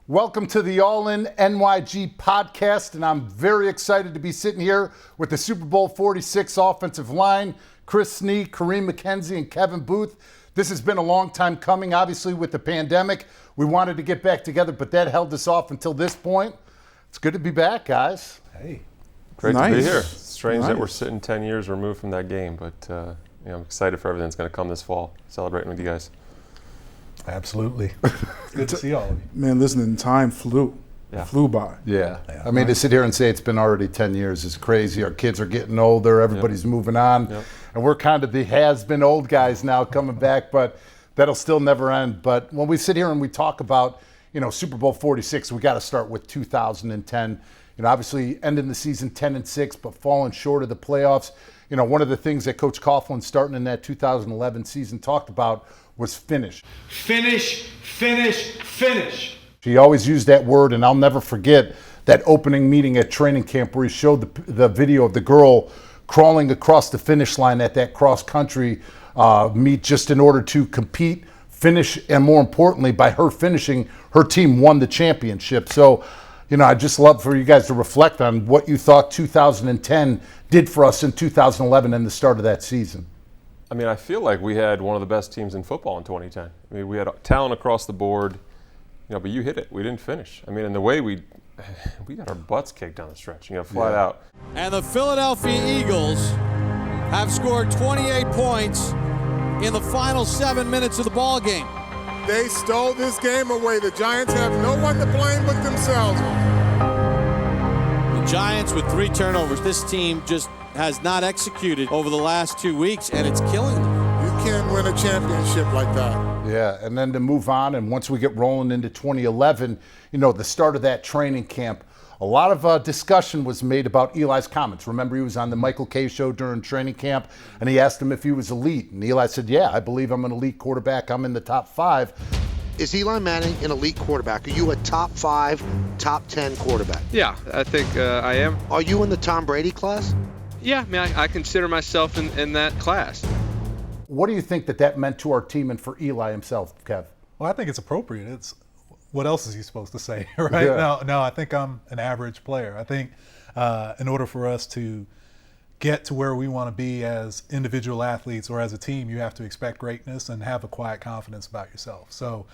Welcome to the All In NYG Podcast, and I'm very excited to be sitting here with the Super Bowl 46 offensive line, Chris Snee, Kareem, McKenzie, and Kevin Boothe. This has been a long time coming, obviously, with the pandemic. We wanted to get back together, but that held us off until this point. It's good to be back, guys. Hey. Great Nice. to be here. Strange Nice. that we're sitting 10 years removed from that game, but I'm excited for everything that's going to come this fall, celebrating with you guys. Absolutely. Good to see all of you. Man, listen, time flew. Yeah. Flew by. Yeah. I mean, to sit here and say it's been already 10 years is crazy. Our kids are getting older. Everybody's moving on. Yep. And we're kind of the has-been old guys now coming back, but that'll still never end. But when we sit here and we talk about, Super Bowl 46, we got to start with 2010. Obviously ending the season 10-6, but falling short of the playoffs. One of the things that Coach Coughlin, starting in that 2011 season, talked about was finish. Finish, finish, finish. He always used that word, and I'll never forget that opening meeting at training camp where he showed the video of the girl crawling across the finish line at that cross-country meet just in order to compete, finish, and more importantly, by her finishing, her team won the championship. So, I'd just love for you guys to reflect on what you thought 2010 did for us in 2011 and the start of that season. I mean, I feel like we had one of the best teams in football in 2010. I mean, we had talent across the board, but you hit it. We didn't finish. I mean, and the way we got our butts kicked down the stretch, flat out. And the Philadelphia Eagles have scored 28 points in the final 7 minutes of the ball game. They stole this game away. The Giants have no one to blame but themselves. The Giants with 3 turnovers. This team just has not executed over the last 2 weeks, and it's killing them. You can't win a championship like that. Yeah, and then to move on, and once we get rolling into 2011, the start of that training camp, a lot of discussion was made about Eli's comments. Remember, he was on the Michael Kay show during training camp, and he asked him if he was elite. And Eli said, yeah, I believe I'm an elite quarterback. I'm in the top 5. Is Eli Manning an elite quarterback? Are you a top 5, top 10 quarterback? Yeah, I think I am. Are you in the Tom Brady class? Yeah, I mean, I consider myself in that class. What do you think that meant to our team and for Eli himself, Kev? Well, I think it's appropriate. It's what else is he supposed to say, right? Yeah. No, I think I'm an average player. I think in order for us to get to where we want to be as individual athletes or as a team, you have to expect greatness and have a quiet confidence about yourself. So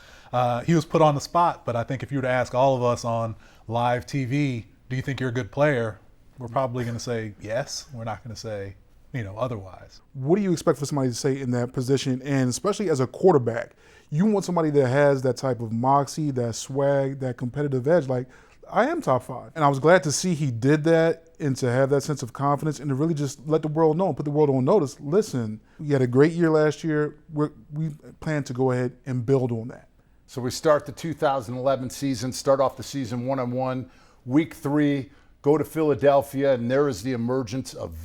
he was put on the spot, but I think if you were to ask all of us on live TV, do you think you're a good player? We're probably going to say yes. We're not going to say, otherwise. What do you expect for somebody to say in that position? And especially as a quarterback, you want somebody that has that type of moxie, that swag, that competitive edge. Like, I am top 5. And I was glad to see he did that and to have that sense of confidence and to really just let the world know and put the world on notice. Listen, we had a great year last year. We plan to go ahead and build on that. So we start the 2011 season, start off the season 1-1, week 3, go to Philadelphia, and there is the emergence of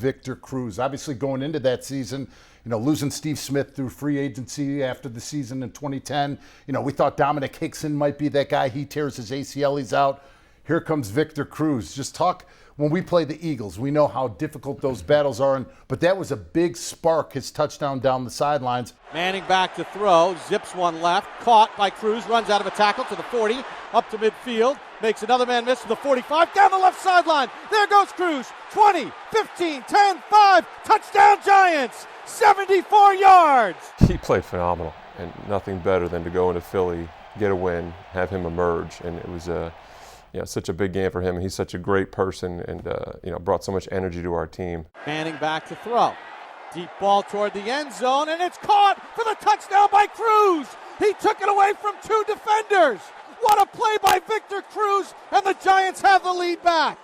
Cruz. Obviously, going into that season, losing Steve Smith through free agency after the season in 2010, we thought Dominic Hickson might be that guy. He tears his ACL, he's out. Here comes Cruz. Just talk, when we play the Eagles, we know how difficult those battles are, but that was a big spark, his touchdown down the sidelines. Manning back to throw, zips one left, caught by Cruz, runs out of a tackle to the 40, up to midfield, makes another man miss to the 45, down the left sideline. There goes Cruz, 20, 15, 10, 5, touchdown Giants, 74 yards. He played phenomenal, and nothing better than to go into Philly, get a win, have him emerge, and it was such a big game for him. He's such a great person and brought so much energy to our team. Manning back to throw. Deep ball toward the end zone, and it's caught for the touchdown by Cruz. He took it away from 2 defenders. What a play by Cruz, and the Giants have the lead back.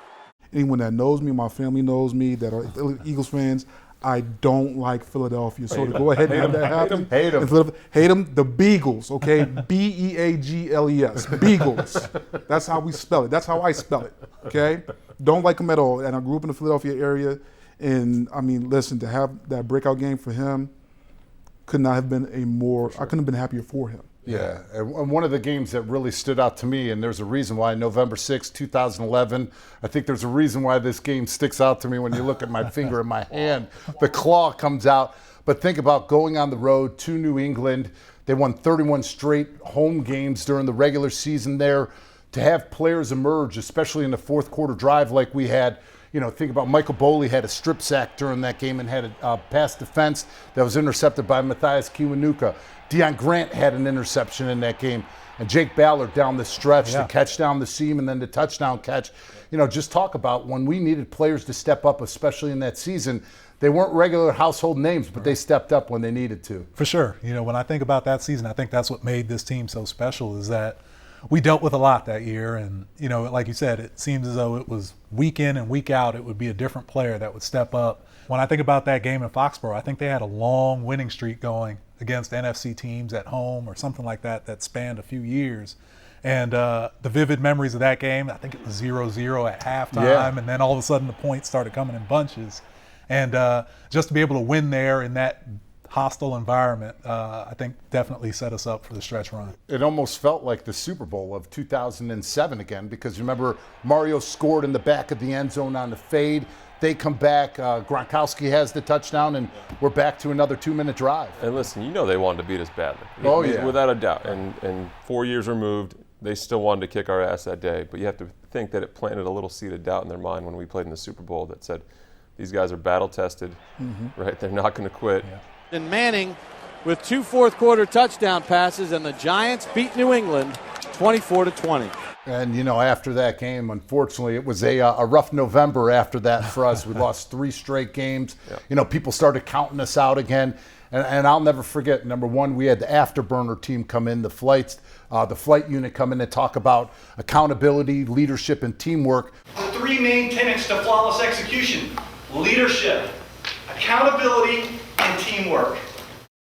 Anyone that knows me, my family knows me, that are Eagles fans, I don't like Philadelphia. So to go ahead and have that happen. Hate them. Hate them. The Beagles, okay? Beagles. Beagles. That's how we spell it. That's how I spell it, okay? Don't like them at all. And I grew up in the Philadelphia area. And, I mean, listen, to have that breakout game for him could not have been I couldn't have been happier for him. Yeah, and one of the games that really stood out to me, and there's a reason why, November 6, 2011, I think there's a reason why this game sticks out to me when you look at my finger in my hand. The claw comes out. But think about going on the road to New England. They won 31 straight home games during the regular season there. to have players emerge, especially in the fourth quarter drive like we had. Think about Michael Boley had a strip sack during that game and had a pass defense that was intercepted by Matthias Kiwanuka. Deion Grant had an interception in that game. And Jake Ballard down the stretch, the catch down the seam, and then the touchdown catch. Just talk about when we needed players to step up, especially in that season. They weren't regular household names, but they stepped up when they needed to. For sure. When I think about that season, I think that's what made this team so special is that we dealt with a lot that year. And, like you said, it seems as though it was week in and week out, it would be a different player that would step up. When I think about that game in Foxborough, I think they had a long winning streak going against NFC teams at home or something like that spanned a few years. And the vivid memories of that game, I think it was 0-0 at halftime, and then all of a sudden the points started coming in bunches. And just to be able to win there in that hostile environment, I think definitely set us up for the stretch run. It almost felt like the Super Bowl of 2007 again, because remember, Mario scored in the back of the end zone on the fade. They come back, Gronkowski has the touchdown, and we're back to another 2-minute drive. And listen, they wanted to beat us badly. Oh, yeah. Without a doubt. And 4 years removed, they still wanted to kick our ass that day. But you have to think that it planted a little seed of doubt in their mind when we played in the Super Bowl that said, these guys are battle-tested, right? They're not going to quit. Yeah. And Manning with 2 fourth-quarter touchdown passes, and the Giants beat New England 24-20. And, after that game, unfortunately, it was a rough November after that for us. We lost 3 straight games. Yeah. People started counting us out again. And I'll never forget, number one, we had the Afterburner team come in, the flight unit come in and talk about accountability, leadership, and teamwork. The 3 main tenets to flawless execution: leadership, accountability, and teamwork.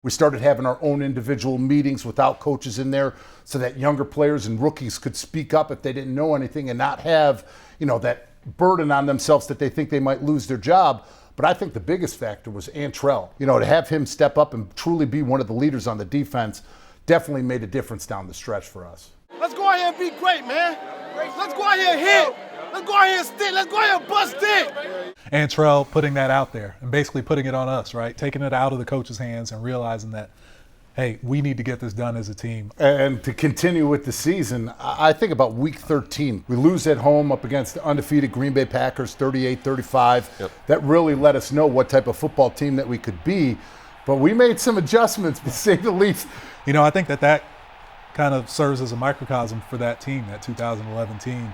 We started having our own individual meetings without coaches in there so that younger players and rookies could speak up if they didn't know anything and not have, that burden on themselves that they think they might lose their job. But I think the biggest factor was Antrell. To have him step up and truly be one of the leaders on the defense definitely made a difference down the stretch for us. Let's go out here and be great, man. Let's go out here and hit. Let's go out here and stick. Let's go out here and bust it. Antrell putting that out there and basically putting it on us, right? Taking it out of the coach's hands and realizing that, hey, we need to get this done as a team. And to continue with the season, I think about week 13. We lose at home up against the undefeated Green Bay Packers, 38-35. Yep. That really let us know what type of football team that we could be. But we made some adjustments, to say the least. I think that kind of serves as a microcosm for that team, that 2011 team,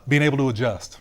being able to adjust.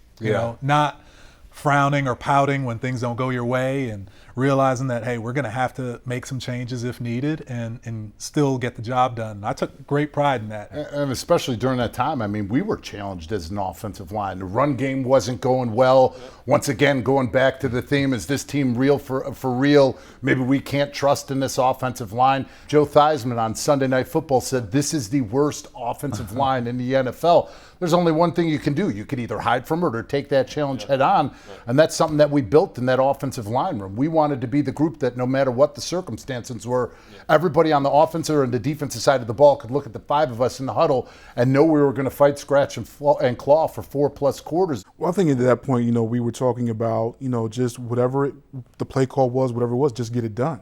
Not frowning or pouting when things don't go your way, and realizing that, hey, we're going to have to make some changes if needed and still get the job done. I took great pride in that. And especially during that time, we were challenged as an offensive line. The run game wasn't going well. Once again, going back to the theme, is this team real for real? Maybe we can't trust in this offensive line. Joe Theismann on Sunday Night Football said this is the worst offensive line in the NFL. There's only one thing you can do. You can either hide from it or take that challenge head on. And that's something that we built in that offensive line room. We wanted to be the group that no matter what the circumstances were, everybody on the offensive and the defensive side of the ball could look at the 5 of us in the huddle and know we were going to fight, scratch, and claw for 4+ quarters. Well, I think at that point, we were talking about, just whatever the play call was, whatever it was, just get it done.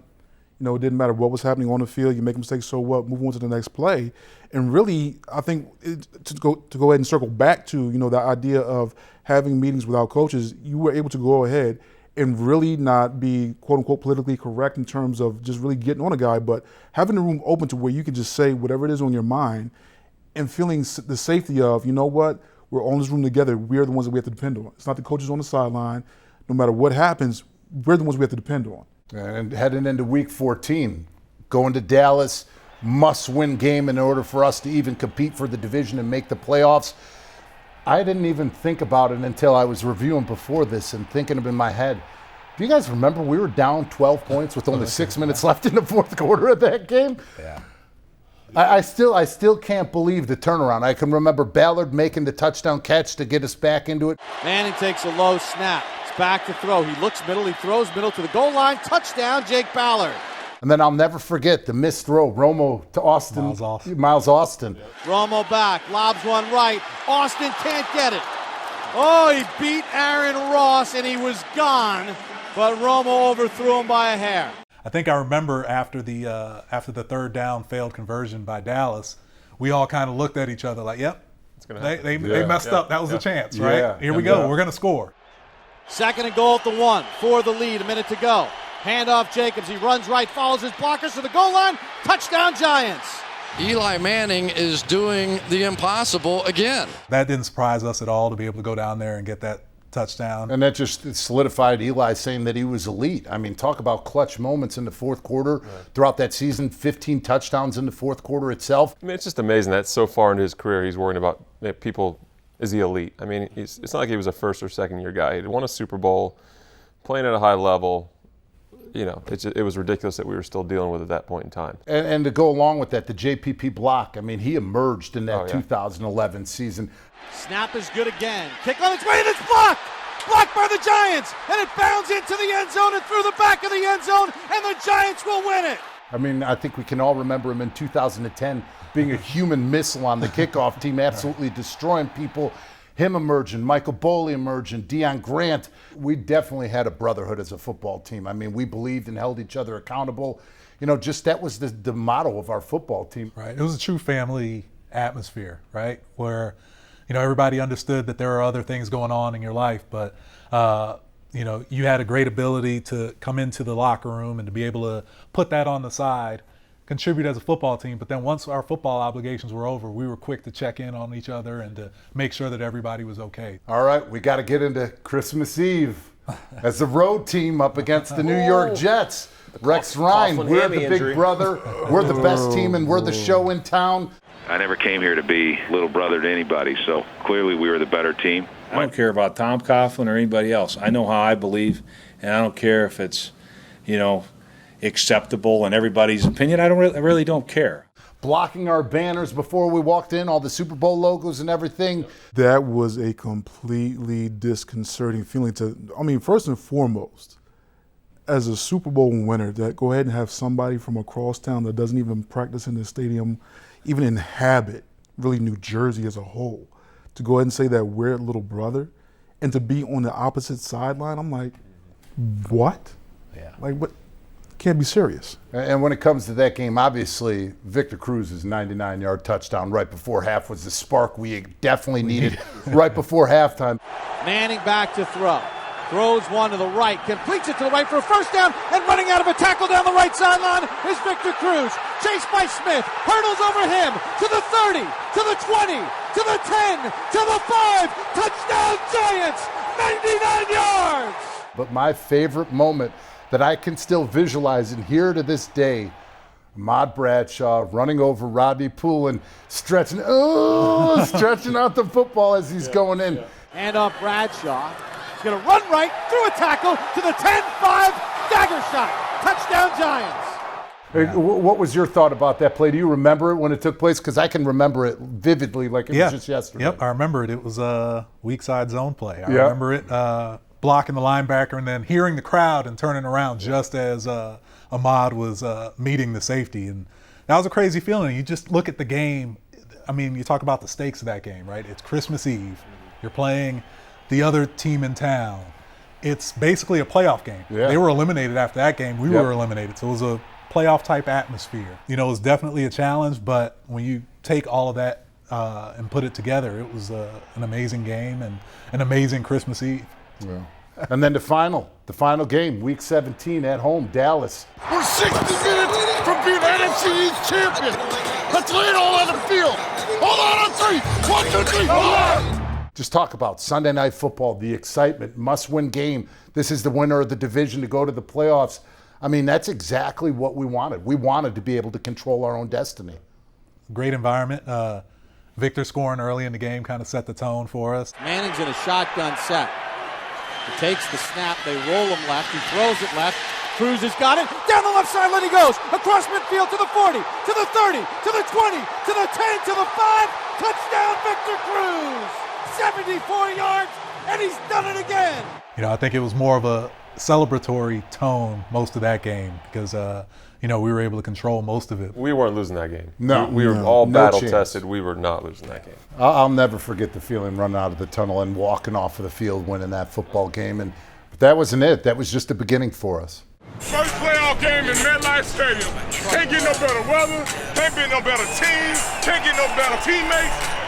It didn't matter what was happening on the field. You make mistakes, so what? Move on to the next play. And really, I think to go ahead and circle back to, the idea of having meetings without coaches, you were able to go ahead and really not be, quote unquote, politically correct in terms of just really getting on a guy, but having the room open to where you can just say whatever it is on your mind and feeling the safety of, what, we're all in this room together. We're the ones that we have to depend on. It's not the coaches on the sideline. No matter what happens, we're the ones we have to depend on. And heading into week 14, going to Dallas, must-win game in order for us to even compete for the division and make the playoffs. I didn't even think about it until I was reviewing before this and thinking of it in my head. Do you guys remember we were down 12 points with only 6 minutes left in the fourth quarter of that game? Yeah. I still can't believe the turnaround. I can remember Ballard making the touchdown catch to get us back into it. Manning takes a low snap. It's back to throw. He looks middle. He throws middle to the goal line. Touchdown, Jake Ballard. And then I'll never forget the missed throw, Romo to Austin. Miles Austin. Romo back, lobs one right. Austin can't get it. Oh, he beat Aaron Ross and he was gone, but Romo overthrew him by a hair. I think I remember after the third down failed conversion by Dallas, we all kind of looked at each other like, yep, They messed up. That was a chance, right? Yeah. Here we go. We're going to score. 2nd and goal at the 1 for the lead. A minute to go. Handoff Jacobs. He runs right, follows his blockers to the goal line. Touchdown Giants. Eli Manning is doing the impossible again. That didn't surprise us at all to be able to go down there and get that touchdown. And that just solidified Eli saying that he was elite. I mean, talk about clutch moments in the fourth quarter throughout that season, 15 touchdowns in the fourth quarter itself. I mean, it's just amazing that so far into his career he's worrying about people. Is he elite? I mean, it's not like he was a first or second year guy. He won a Super Bowl, playing at a high level. You know, it was ridiculous that we were still dealing with at that point in time. And to go along with that, the JPP block, I mean, he emerged in that 2011 season. Snap is good again. Kick on its way, and it's blocked! Blocked by the Giants! And it bounds into the end zone and through the back of the end zone, and the Giants will win it! I mean, I think we can all remember him in 2010 being a human missile on the kickoff team, absolutely destroying people. Him emerging, Michael Boley emerging, Deion Grant. We definitely had a brotherhood as a football team. I mean, we believed and held each other accountable. You know, just that was the motto of our football team. Right. It was a true family atmosphere, right? Where, you know, everybody understood that there are other things going on in your life, but, you know, you had a great ability to come into the locker room and to be able to put that on the side, contribute as a football team. But then once our football obligations were over, we were quick to check in on each other and to make sure that everybody was okay. All right, we got to get into Christmas Eve as the road team up against the New York Jets. Rex Ryan, we're the big brother, we're the best team, and we're the show in town. I never came here to be little brother to anybody, so clearly we were the better team. I don't care about Tom Coughlin or anybody else. I know how I believe, and I don't care if it's, you know, acceptable in everybody's opinion. I really don't care. Blocking our banners before we walked in, all the Super Bowl logos and everything. That was a completely disconcerting feeling first and foremost, as a Super Bowl winner, that go ahead and have somebody from across town that doesn't even practice in the stadium, even inhabit really New Jersey as a whole, to go ahead and say that we're little brother, and to be on the opposite sideline, I'm like, what? Yeah. Like, what? Can't be serious. And when it comes to that game, obviously, Victor Cruz's 99-yard touchdown right before half was the spark we definitely needed right before halftime. Manning back to throw. Throws one to the right, completes it to the right for a first down, and running out of a tackle down the right sideline is Victor Cruz. Chased by Smith, hurdles over him, to the 30, to the 20, to the 10, to the 5, touchdown Giants, 99 yards! But my favorite moment that I can still visualize and hear to this day, Ahmad Bradshaw running over Rodney Poole, stretching out the football as he's going in. Hand off Bradshaw. He's going to run right through a tackle to the 10-5, dagger shot. Touchdown Giants. Yeah. What was your thought about that play? Do you remember it when it took place? Because I can remember it vividly like it was just yesterday. Yep, I remember it. It was a weak side zone play. I remember it blocking the linebacker and then hearing the crowd and turning around just as Ahmad was meeting the safety. And that was a crazy feeling. You just look at the game. I mean, you talk about the stakes of that game, right? It's Christmas Eve. You're playing the other team in town. It's basically a playoff game. Yeah. They were eliminated after that game. We were eliminated. So it was a playoff type atmosphere. You know, it was definitely a challenge, but when you take all of that and put it together, it was an amazing game and an amazing Christmas Eve. Yeah. And then the final game, Week 17 at home, Dallas. We're 60 minutes from being NFC East champion. Let's lay it all on the field. Hold on 3. 1, 2, 3. Hold on. Just talk about Sunday Night Football, the excitement, must-win game. This is the winner of the division to go to the playoffs. I mean, that's exactly what we wanted. We wanted to be able to control our own destiny. Great environment. Victor scoring early in the game kind of set the tone for us. Manning's in a shotgun set. He takes the snap. They roll him left. He throws it left. Cruz has got it. Down the left sideline he goes. Across midfield to the 40, to the 30, to the 20, to the 10, to the 5. Touchdown, Victor Cruz. 74 yards, and he's done it again. You know, I think it was more of a celebratory tone most of that game because, you know, we were able to control most of it. We weren't losing that game. No. We were all battle-tested. We were not losing that game. I'll never forget the feeling running out of the tunnel and walking off of the field winning that football game. But that wasn't it. That was just the beginning for us. First playoff game in MetLife Stadium. Can't get no better weather. Can't be no better team. Can't get no better teammates.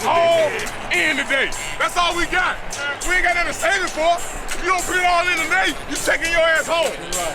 All in today. That's all we got. We ain't got nothing to save it for. If you don't put it all in today, you taking your ass home.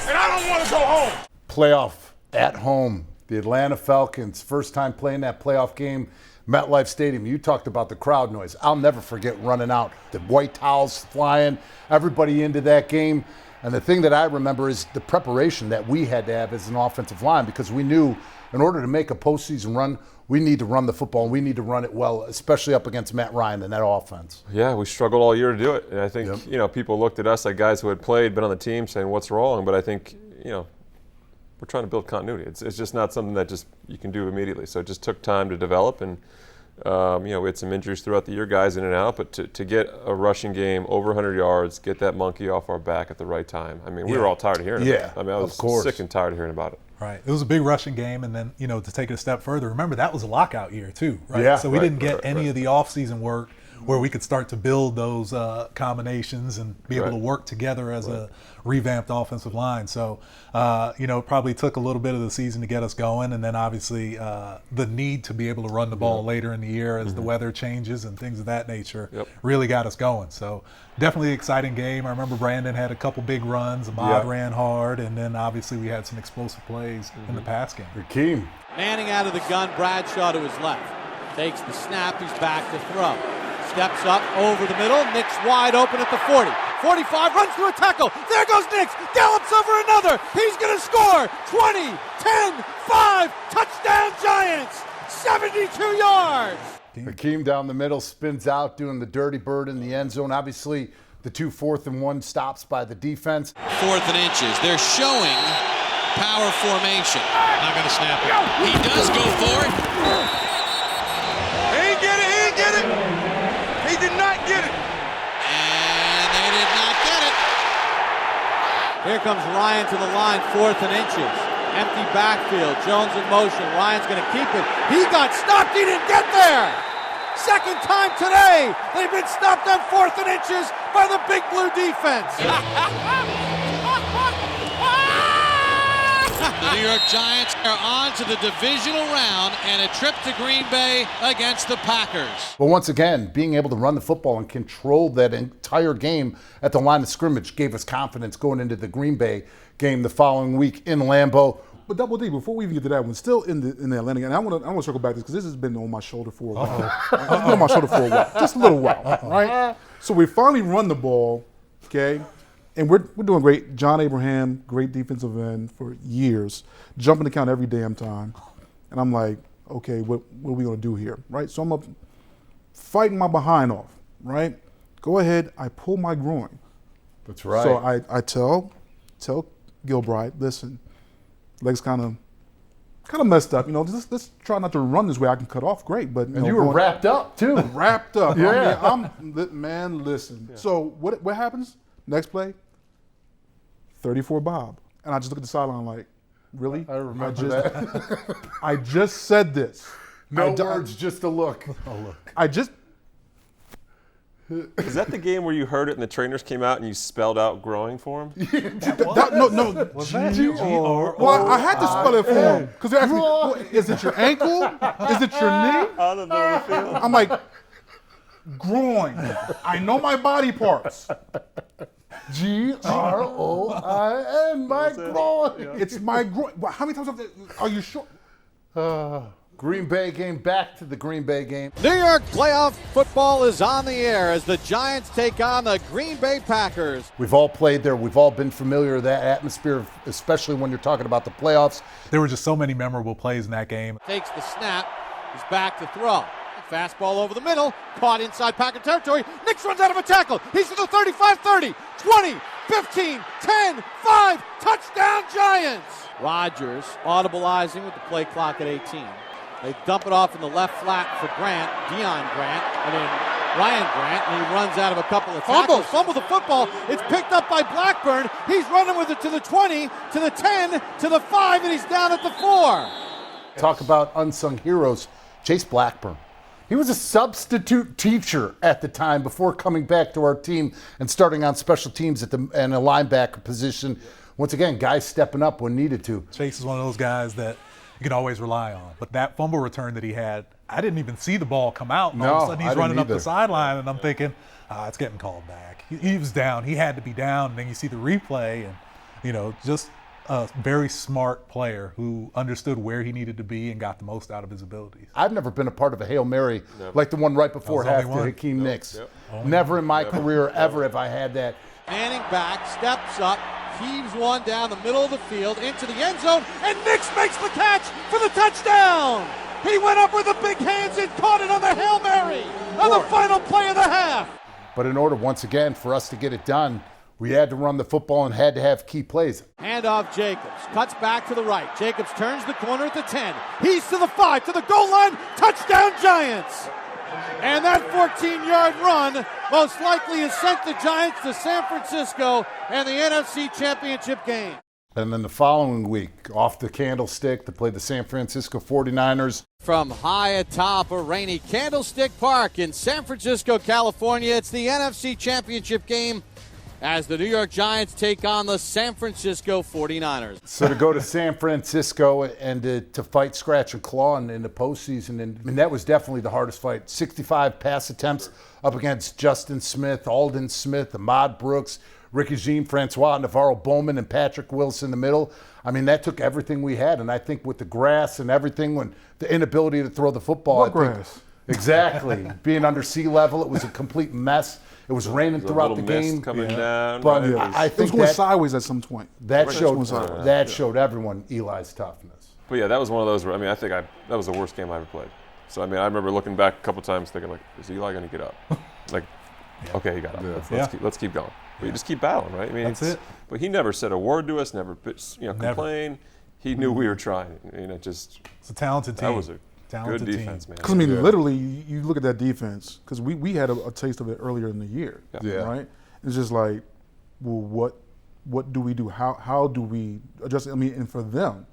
And I don't want to go home. Playoff at home. The Atlanta Falcons, first time playing that playoff game, MetLife Stadium. You talked about the crowd noise. I'll never forget running out, the white towels flying, everybody into that game. And the thing that I remember is the preparation that we had to have as an offensive line, because we knew in order to make a postseason run, we need to run the football, and we need to run it well, especially up against Matt Ryan and that offense. Yeah, we struggled all year to do it. And I think, people looked at us like guys who had played, been on the team, saying, what's wrong? But I think, we're trying to build continuity. It's just not something that just you can do immediately. So it just took time to develop, and we had some injuries throughout the year, guys in and out. But to get a rushing game over 100 yards, get that monkey off our back at the right time. I mean, we were all tired of hearing about it. I mean, I was sick and tired of hearing about it. Right. It was a big rushing game, and then, to take it a step further, remember that was a lockout year too, right? Yeah. So we didn't get any of the off-season work where we could start to build those combinations and be able to work together as a revamped offensive line. So, it probably took a little bit of the season to get us going, and then obviously the need to be able to run the ball later in the year as the weather changes and things of that nature really got us going. So definitely exciting game. I remember Brandon had a couple big runs. Ahmad ran hard, and then obviously we had some explosive plays in the pass game. Kareem. Manning out of the gun, Bradshaw to his left. Takes the snap, he's back to throw. Steps up over the middle, Nick's wide open at the 40. 45, runs through a tackle. There goes Nix, gallops over another. He's going to score. 20, 10, 5, touchdown Giants, 72 yards. Hakeem down the middle, spins out, doing the dirty bird in the end zone. Obviously, the 2 4th-and-1 stops by the defense. 4th and inches. They're showing power formation. Not going to snap it. He does go for it. He ain't get it, he ain't get it. He did not get it. And they did not get it. Here comes Ryan to the line, 4th and inches. Empty backfield, Jones in motion. Ryan's going to keep it. He got stopped, he didn't get there. Second time today, they've been stopped on 4th and inches by the Big Blue defense. The New York Giants are on to the divisional round and a trip to Green Bay against the Packers. But once again, being able to run the football and control that entire game at the line of scrimmage gave us confidence going into the Green Bay game the following week in Lambeau. But Double D, before we even get to that one, still in the Atlantic, and I want to circle back to this because this has been on my shoulder for a while. It's been on my shoulder for a while, just a little while, right? So we finally run the ball, okay, and we're doing great. John Abraham, great defensive end for years, jumping the count every damn time, and I'm like, okay, what are we gonna do here, right? So I'm up fighting my behind off, right? Go ahead, I pull my groin. That's right. So I tell Gilbride, listen. Legs kind of messed up. Let's try not to run this way. I can cut off, great, but you were wrapped up too. Wrapped up. Yeah. Man, listen. Yeah. So what happens? Next play, 34 Bob, and I just look at the sideline like, really? I remember that. I just said this. No words, just a look. I just. Is that the game where you heard it and the trainers came out and you spelled out growing for him? No. Was that G-R-O? Well, I had to spell it for him because they asked me, well, is it your ankle? Is it your knee? I don't know the feeling. I'm like, groin. I know my body parts. G-R-O-I-N, my groin. It's my groin. How many times are you sure? Green Bay game, back to the Green Bay game. New York playoff football is on the air as the Giants take on the Green Bay Packers. We've all played there. We've all been familiar with that atmosphere, especially when you're talking about the playoffs. There were just so many memorable plays in that game. Takes the snap, he's back to throw. Fastball over the middle, caught inside Packer territory. Nix runs out of a tackle. He's to the 35, 30, 20, 15, 10, 5, touchdown Giants. Rodgers audibilizing with the play clock at 18. They dump it off in the left flat for Ryan Grant, and he runs out of a couple of tackles. Fumble the football. It's picked up by Blackburn. He's running with it to the 20, to the 10, to the 5, and he's down at the 4. Talk about unsung heroes. Chase Blackburn. He was a substitute teacher at the time before coming back to our team and starting on special teams and a linebacker position. Once again, guys stepping up when needed to. Chase is one of those guys that you can always rely on. But that fumble return that he had I didn't even see the ball come out. And all of a sudden he's running up the sideline, and I'm thinking, it's getting called back. He was down. He had to be down. And then you see the replay, and, just a very smart player who understood where he needed to be and got the most out of his abilities. I've never been a part of a Hail Mary like the one right before half to Hakeem Nicks. Never in my career ever have I had that. Manning back, steps up, heaves one down the middle of the field into the end zone, and Nicks makes the catch for the touchdown. He went up with the big hands and caught it on the Hail Mary on the final play of the half. But in order, once again, for us to get it done, we had to run the football and had to have key plays. Handoff Jacobs, cuts back to the right. Jacobs turns the corner at the 10. He's to the 5, to the goal line. Touchdown Giants! And that 14-yard run most likely has sent the Giants to San Francisco and the NFC Championship game. And then the following week, off the Candlestick to play the San Francisco 49ers. From high atop a rainy Candlestick Park in San Francisco, California, it's the NFC Championship game as the New York Giants take on the San Francisco 49ers. So to go to San Francisco and to fight scratch and claw in the postseason, and that was definitely the hardest fight. 65 pass attempts up against Justin Smith, Aldon Smith, Ahmad Brooks, Ricky Jean Francois, Navarro Bowman, and Patrick Willis in the middle. I mean, that took everything we had, and I think with the grass and everything, when the inability to throw the football. What grass? Exactly. Being under sea level, it was a complete mess. It was raining throughout the game. Coming down, but I it think was going sideways at some point. That showed everyone Eli's toughness. But yeah, that was one of those where, I mean, I think that was the worst game I ever played. So, I mean, I remember looking back a couple times thinking, like, is Eli going to get up? Like, okay, he got up. Let's keep going. But you just keep battling, right? I mean, that's it. But he never said a word to us, never complained. He knew we were trying. It's a talented team. That was a good defense, man. Because, I mean, literally, you look at that defense, because we had a taste of it earlier in the year, right? It's just like, well, what do we do? How do we adjust? I mean, and for them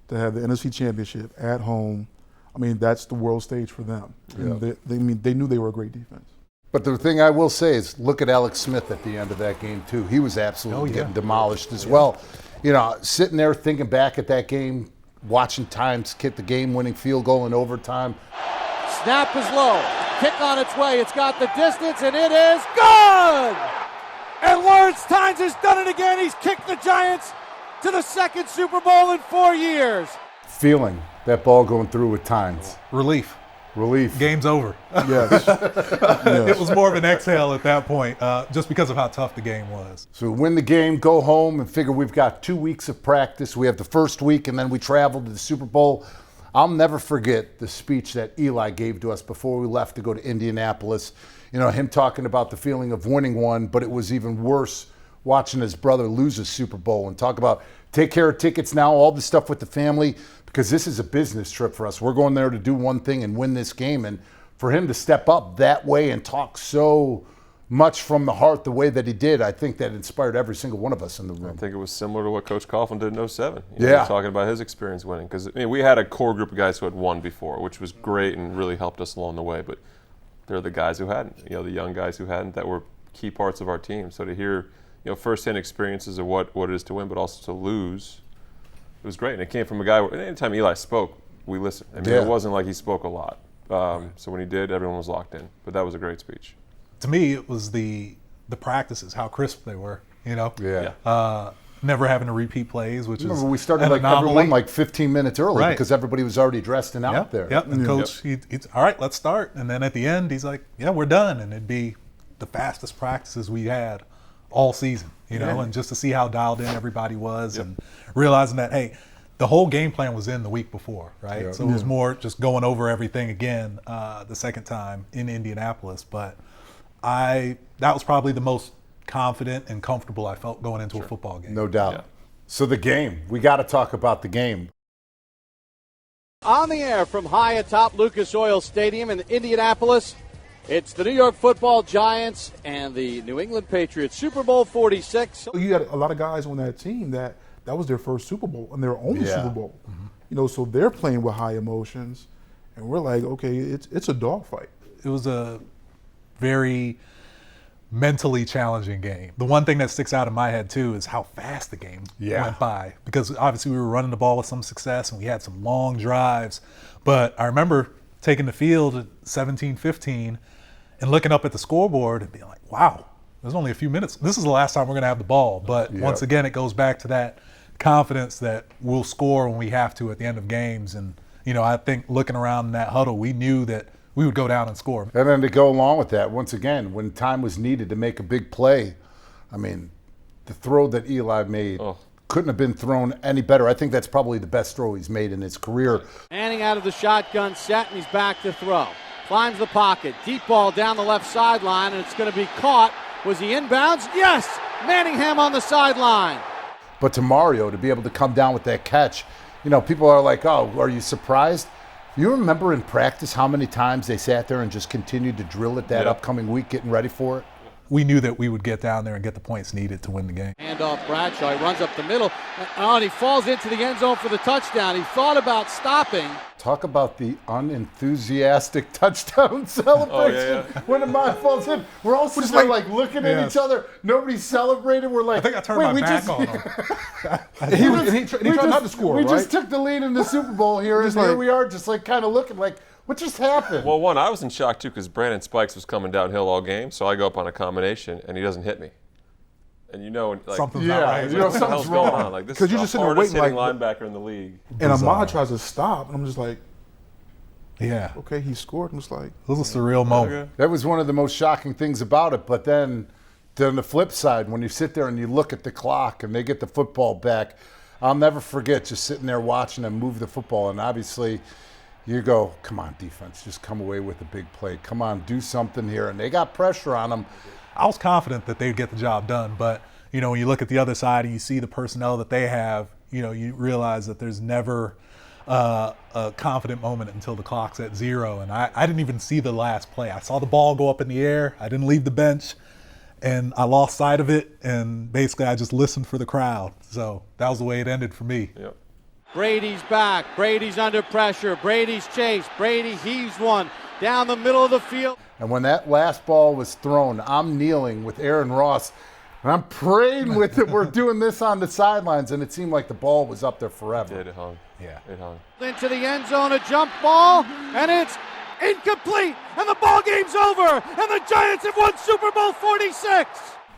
to have the NFC Championship at home, I mean, that's the world stage for them. Yeah. They knew they were a great defense. But the thing I will say is, look at Alex Smith at the end of that game, too. He was absolutely getting demolished as well. You know, sitting there thinking back at that game, watching Times kick the game-winning field goal in overtime. Snap is low. Kick on its way. It's got the distance, and it is good! And Lawrence Tynes has done it again. He's kicked the Giants to the second Super Bowl in 4 years. Feeling that ball going through with Tynes. Relief. Game's over. Yes. It was more of an exhale at that point, just because of how tough the game was. So win the game, go home, and figure we've got 2 weeks of practice. We have the first week, and then we travel to the Super Bowl. I'll never forget the speech that Eli gave to us before we left to go to Indianapolis. You know, him talking about the feeling of winning one, but it was even worse watching his brother lose a Super Bowl, and talk about take care of tickets now, all the stuff with the family, because this is a business trip for us. We're going there to do one thing and win this game. And for him to step up that way and talk so much from the heart the way that he did, I think that inspired every single one of us in the room. I think it was similar to what Coach Coughlin did in 07. Talking about his experience winning. Because, I mean, we had a core group of guys who had won before, which was great and really helped us along the way. But they're the guys who hadn't, the young guys who hadn't, that were key parts of our team. So to hear, firsthand experiences of what it is to win, but also to lose, it was great. And it came from a guy where anytime Eli spoke, we listened. I mean, it wasn't like he spoke a lot. So when he did, everyone was locked in. But that was a great speech. To me, it was the practices, how crisp they were, never having to repeat plays, which is we started everyone 15 minutes early because everybody was already dressed and out there. And Coach, he's all right, let's start. And then at the end, he's like, yeah, we're done. And it'd be the fastest practices we had all season, and just to see how dialed in everybody was and realizing that, hey, the whole game plan was in the week before, right? Yeah. So it was more just going over everything again the second time in Indianapolis. But that was probably the most confident and comfortable I felt going into a football game. No doubt. Yeah. So the game, we got to talk about the game. On the air from high atop Lucas Oil Stadium in Indianapolis, it's the New York Football Giants and the New England Patriots, Super Bowl 46. You had a lot of guys on that team that was their first Super Bowl and their only Super Bowl. Mm-hmm. So they're playing with high emotions, and we're like, okay, it's a dogfight. It was a very mentally challenging game. The one thing that sticks out in my head too is how fast the game went by, because obviously we were running the ball with some success and we had some long drives. But I remember taking the field at 17-15 and looking up at the scoreboard and being like, wow, there's only a few minutes. This is the last time we're going to have the ball. But once again, it goes back to that confidence that we'll score when we have to at the end of games. And, I think looking around in that huddle, we knew that we would go down and score. And then to go along with that, once again, when time was needed to make a big play, I mean, the throw that Eli made couldn't have been thrown any better. I think that's probably the best throw he's made in his career. Manning out of the shotgun set, and he's back to throw. Climbs the pocket. Deep ball down the left sideline, and it's going to be caught. Was he inbounds? Yes! Manningham on the sideline. But to Mario, to be able to come down with that catch, people are like, oh, are you surprised? You remember in practice how many times they sat there and just continued to drill it that upcoming week, getting ready for it? We knew that we would get down there and get the points needed to win the game. Hand off Bradshaw. He runs up the middle. And he falls into the end zone for the touchdown. He thought about stopping. Talk about the unenthusiastic touchdown celebration when the mine falls in. We're all sitting there like looking at each other. Nobody celebrated. We're like, I think I turned my back on him. he tried not to score, We right? just took the lead in the Super Bowl here, and here we are just like kind of looking like, what just happened? Well, I was in shock too because Brandon Spikes was coming downhill all game, so I go up on a combination and he doesn't hit me. And something's not right. What the hell's going on? Like, this is you're the just sitting there hardest waiting, hitting linebacker in the league. And Ahmad tries to stop, and I'm just like, yeah. Okay, he scored. I'm just like, it was a surreal moment. That was one of the most shocking things about it. But then on the flip side, when you sit there and you look at the clock and they get the football back, I'll never forget just sitting there watching them move the football. And obviously, you go, come on, defense, just come away with a big play. Come on, do something here. And they got pressure on them. I was confident that they'd get the job done. But, when you look at the other side and you see the personnel that they have, you realize that there's never a confident moment until the clock's at 0. And I didn't even see the last play. I saw the ball go up in the air. I didn't leave the bench. And I lost sight of it. And basically, I just listened for the crowd. So that was the way it ended for me. Yep. Brady's back. Brady's under pressure. Brady's chased. Brady heaves one down the middle of the field. And when that last ball was thrown, I'm kneeling with Aaron Ross, and I'm praying with it. We're doing this on the sidelines, and it seemed like the ball was up there forever. It hung. Yeah. It hung. Into the end zone, a jump ball, and it's incomplete, and the ball game's over, and the Giants have won Super Bowl 46.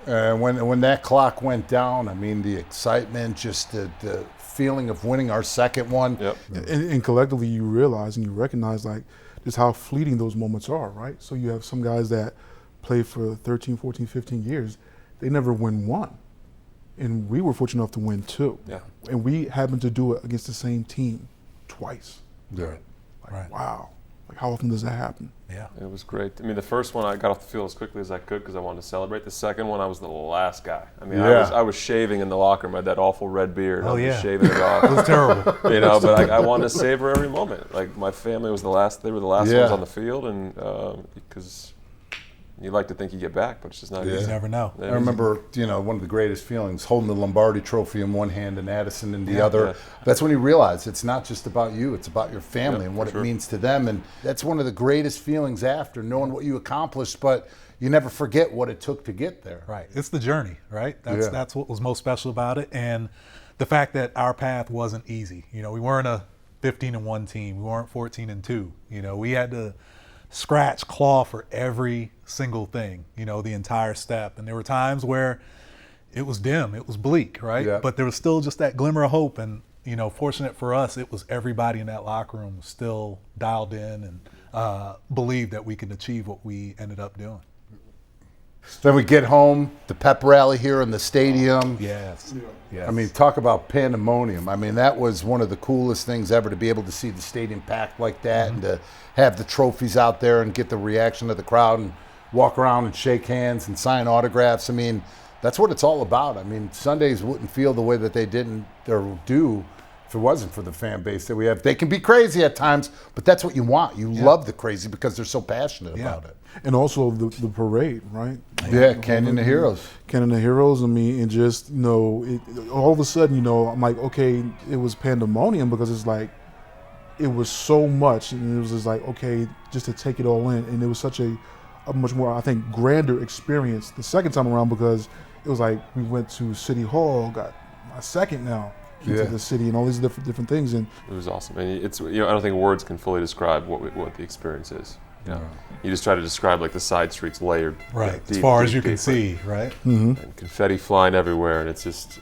When that clock went down, I mean, the excitement, just the feeling of winning our second one. Yep. And collectively you realize and you recognize like just how fleeting those moments are, right? So you have some guys that play for 13, 14, 15 years. They never win one. And we were fortunate enough to win 2. Yeah. And we happened to do it against the same team twice. Yeah. Like, wow. Like, how often does that happen? Yeah. It was great. I mean, the first one I got off the field as quickly as I could because I wanted to celebrate. The second one, I was the last guy. I mean, I was shaving in the locker room. I had that awful red beard. I was just shaving it off. It was terrible. But I wanted to savor every moment. Like, my family was the last. They were the last ones on the field, and because you like to think you get back, but it's just not easy. You never know. I remember, one of the greatest feelings, holding the Lombardi Trophy in one hand and Addison in the other. Yeah. That's when you realize it's not just about you, it's about your family and what it means to them. And that's one of the greatest feelings after, knowing what you accomplished, but you never forget what it took to get there. Right. It's the journey, right? That's what was most special about it. And the fact that our path wasn't easy. We weren't a 15-1 team. We weren't 14-2. We had to claw for every single thing, the entire step. And there were times where it was dim, it was bleak, right? Yeah. But there was still just that glimmer of hope. And, fortunate for us, it was everybody in that locker room was still dialed in and believed that we could achieve what we ended up doing. Then we get home, the pep rally here in the stadium. Yes. I mean, talk about pandemonium. I mean, that was one of the coolest things ever, to be able to see the stadium packed like that and to have the trophies out there and get the reaction of the crowd and walk around and shake hands and sign autographs. I mean, that's what it's all about. I mean, Sundays wouldn't feel the way that they didn't or do if it wasn't for the fan base that we have. They can be crazy at times, but that's what you want. You love the crazy because they're so passionate about it. And also the parade, right? Yeah, Canyon of Heroes. Canyon of Heroes, I mean, and just, all of a sudden, I'm like, okay, it was pandemonium because it's like, it was so much, and it was just like, okay, just to take it all in. And it was such a much more, I think, grander experience the second time around because it was like we went to City Hall, got my second now, into the city and all these different things. And it was awesome. And it's, I don't think words can fully describe what the experience is. You just try to describe like the side streets layered, right? Deep, as far as you deep, can see, right? Mm-hmm. And confetti flying everywhere, and it's just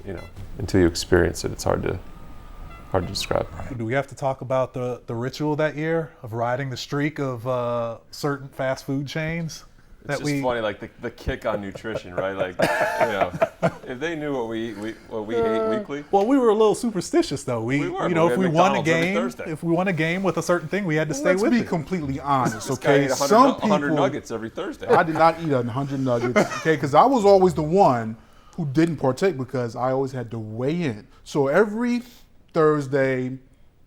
until you experience it, it's hard to describe. Do we have to talk about the ritual that year of riding the streak of certain fast food chains? It's just funny, like the kick on nutrition, right? Like, if they knew what we ate weekly. Well, we were a little superstitious, though. We were, if we won a game with a certain thing, we had to stay with it. Let's be completely honest, This okay? guy ate Some 100 people, nuggets every Thursday. I did not eat 100 nuggets, okay? Because I was always the one who didn't partake because I always had to weigh in. So every Thursday,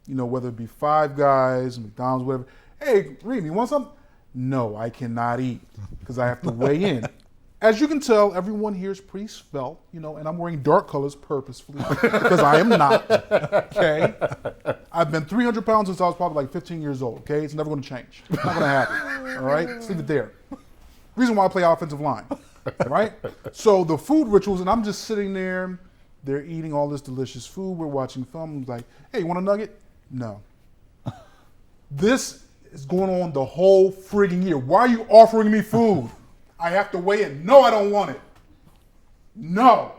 whether it be Five Guys, McDonald's, whatever. Hey, Reem, you want something? No, I cannot eat because I have to weigh in. As you can tell, everyone here is pretty svelte, and I'm wearing dark colors purposefully because I am not, okay? I've been 300 pounds since I was probably like 15 years old, okay? It's never going to change. It's not going to happen, all right? Let's leave it there. Reason why I play offensive line, right? So the food rituals, and I'm just sitting there, they're eating all this delicious food, we're watching film, I'm like, hey, you want a nugget? No. This is going on the whole friggin' year. Why are you offering me food? I have to weigh in. No, I don't want it. No.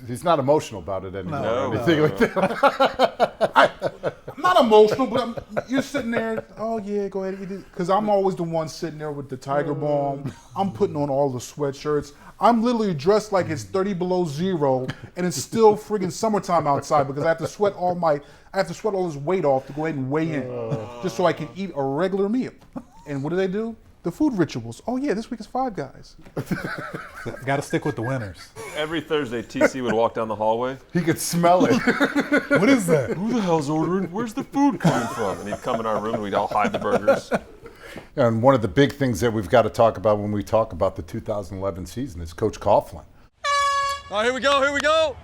He's not emotional about it anymore. No. Like that. I'm not emotional, but you're sitting there, oh yeah, go ahead eat it. Because I'm always the one sitting there with the Tiger Balm. I'm putting on all the sweatshirts. I'm literally dressed like it's 30 below zero and it's still friggin' summertime outside because I have to sweat all this weight off to go ahead and weigh in just so I can eat a regular meal. And what do? The food rituals. Oh yeah, this week is Five Guys. Got to stick with the winners. Every Thursday, TC would walk down the hallway. He could smell it. What is that? Who the hell's ordering? Where's the food coming from? And he'd come in our room and we'd all hide the burgers. And one of the big things that we've got to talk about when we talk about the 2011 season is Coach Coughlin. All right, here we go.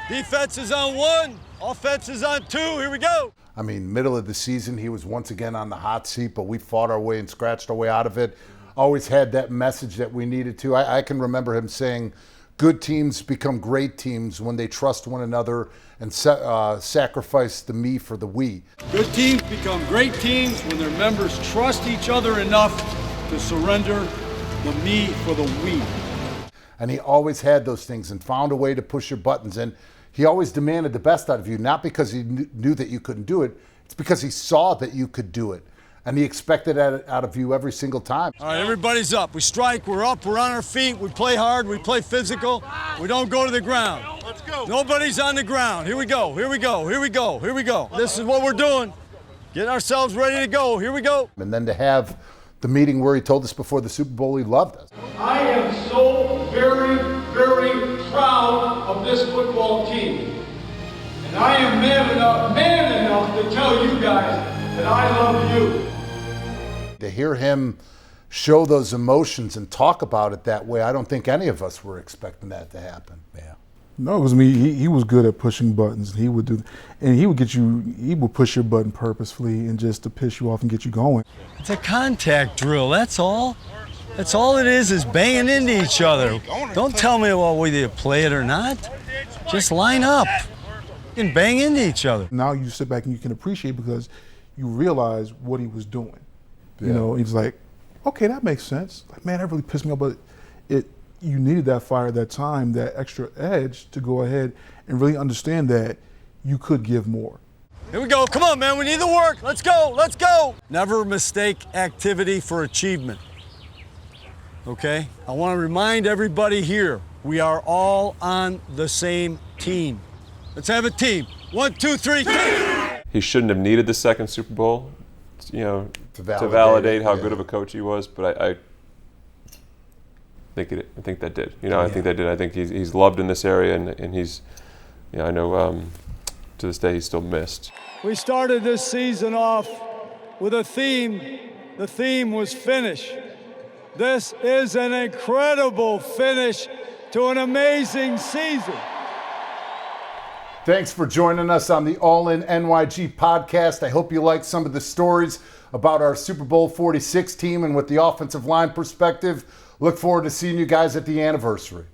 Defense is on 1, offense is on 2, here we go. I mean, middle of the season, he was once again on the hot seat, but we fought our way and scratched our way out of it. Always had that message that we needed to. I can remember him saying, good teams become great teams when they trust one another and sacrifice the me for the we. Good teams become great teams when their members trust each other enough to surrender the me for the we. And he always had those things and found a way to push your buttons. And he always demanded the best out of you, not because he knew that you couldn't do it. It's because he saw that you could do it. And he expected that out of you every single time. All right, everybody's up. We strike, we're up, we're on our feet, we play hard, we play physical. We don't go to the ground. Let's go. Nobody's on the ground. Here we go. This is what we're doing. Getting ourselves ready to go. Here we go. And then to have the meeting where he told us before the Super Bowl he loved us. I am so very, very proud of this football team. And I am man enough to tell you guys that I love you. To hear him show those emotions and talk about it that way, I don't think any of us were expecting that to happen. Yeah. No, it was me. He was good at pushing buttons. He would push your button purposefully and just to piss you off and get you going. It's a contact drill, that's all. That's all it is banging into each other. Don't tell me whether you play it or not. Just line up and bang into each other. Now you sit back and you can appreciate because you realize what he was doing. Yeah. He's like, okay, that makes sense. Like, man, that really pissed me off, but you needed that fire at that time, that extra edge to go ahead and really understand that you could give more. Here we go. Come on, man. We need the work. Let's go. Never mistake activity for achievement. Okay? I want to remind everybody here, we are all on the same team. Let's have a team. 1, 2, 3, team. He shouldn't have needed the second Super Bowl, to validate how good of a coach he was, but I think that did. I think that did. I think he's loved in this area, and he's, I know to this day he's still missed. We started this season off with a theme. The theme was finish. This is an incredible finish to an amazing season. Thanks for joining us on the All In NYG podcast. I hope you liked some of the stories about our Super Bowl 46 team and with the offensive line perspective. Look forward to seeing you guys at the anniversary.